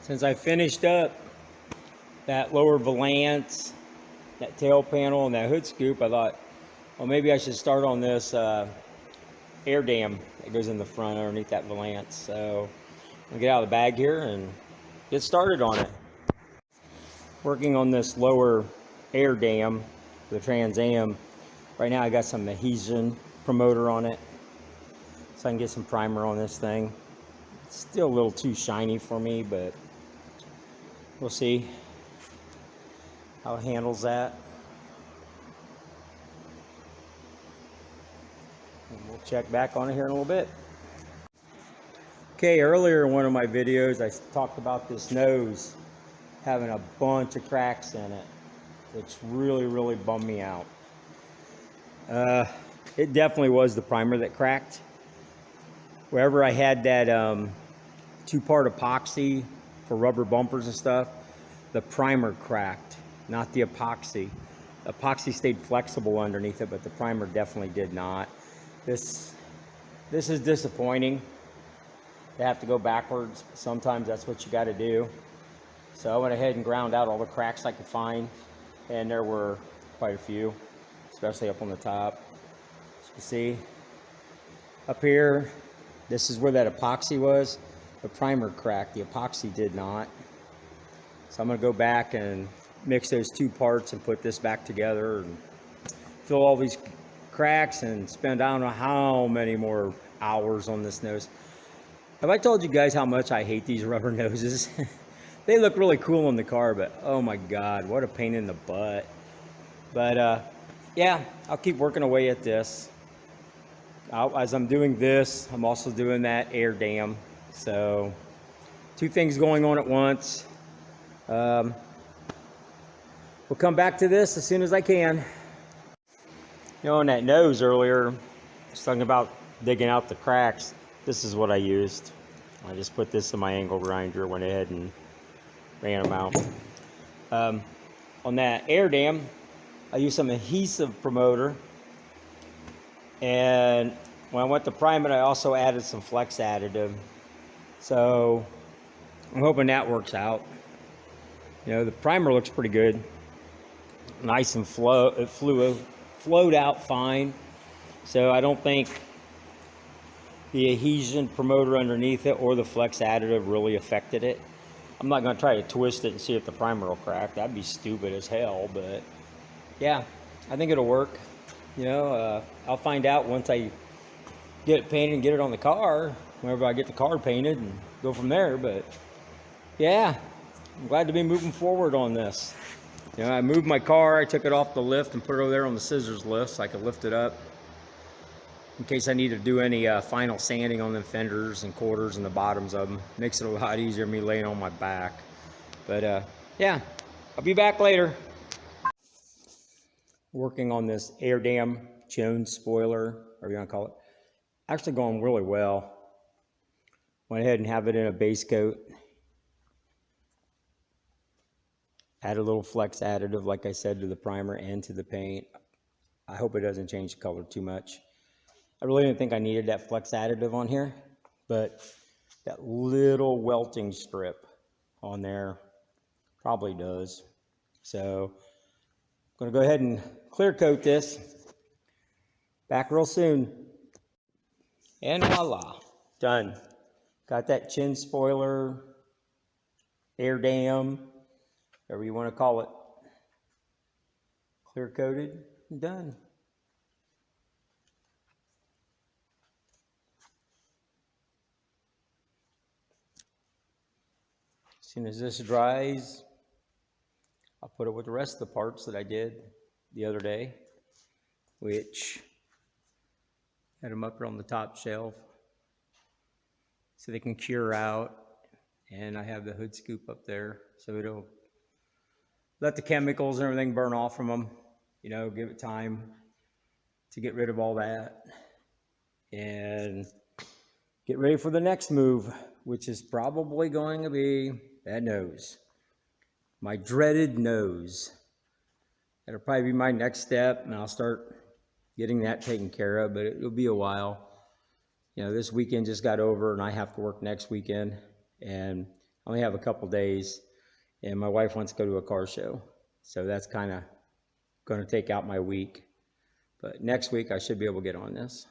Since I finished up that lower valance, that tail panel, and that hood scoop, I thought, well, maybe I should start on this air dam that goes in the front underneath that valance. So I'll get out of the bag here and get started on it. Working on this lower air dam, the Trans Am. Right now I got some adhesion promoter on it, so I can get some primer on this thing. It's still a little too shiny for me, but we'll see how it handles that. And we'll check back on it here in a little bit. Okay, earlier in one of my videos I talked about this nose having a bunch of cracks in it, which really bummed me out. It definitely was the primer that cracked. Wherever I had that two-part epoxy for rubber bumpers and stuff, the primer cracked, not the epoxy. The epoxy stayed flexible underneath it, but the primer definitely did not. This is disappointing to have to go backwards. Sometimes that's what you got to do. So I went ahead and ground out all the cracks I could find, and there were quite a few, especially up on the top. As you can see, up here, this is where that epoxy was. The primer cracked, the epoxy did not. So I'm going to go back and mix those two parts and put this back together and fill all these cracks and spend I don't know how many more hours on this nose. Have I told you guys how much I hate these rubber noses? They look really cool in the car, but oh my God, what a pain in the butt. But yeah, I'll keep working away at this. As I'm doing this, I'm also doing that air dam. So two things going on at once. We'll come back to this as soon as I can. You know, on that nose earlier, I was talking about digging out the cracks. This is what I used. I just put this in my angle grinder, went ahead and ran them out. On that air dam, I used some adhesive promoter, and when I went to prime it, I also added some flex additive. So I'm hoping that works out. You know, the primer looks pretty good, nice and it flowed out fine. So I don't think the adhesion promoter underneath it or the flex additive really affected it. I'm not going to try to twist it and see if the primer will crack. That'd be stupid as hell, but yeah, I think it'll work. You know, I'll find out once I get it painted and get it on the car, whenever I get the car painted, and go from there. But yeah, I'm glad to be moving forward on this. You know, I moved my car, I took it off the lift and put it over there on the scissors lift so I could lift it up in case I need to do any final sanding on the fenders and quarters and the bottoms of them. Makes it a lot easier me laying on my back. But yeah, I'll be back later. Working on this air dam Jones spoiler, whatever you want to call it. Actually going really well. Went ahead and have it in a base coat. Add a little flex additive, like I said, to the primer and to the paint. I hope it doesn't change the color too much. I really didn't think I needed that flex additive on here, but that little welting strip on there probably does. So I'm going to go ahead and clear coat this. Back real soon. And voila, done. Got that chin spoiler, air dam, whatever you want to call it, clear coated and done. As soon as this dries, I'll put it with the rest of the parts that I did the other day, which had them up here on the top shelf so they can cure out. And I have the hood scoop up there, so it'll let the chemicals and everything burn off from them. You know, give it time to get rid of all that and get ready for the next move, which is probably going to be that nose. My dreaded nose. That'll probably be my next step, and I'll start getting that taken care of, but it'll be a while. You know, this weekend just got over, and I have to work next weekend, and I only have a couple days, and my wife wants to go to a car show. So that's kind of going to take out my week. But next week I should be able to get on this.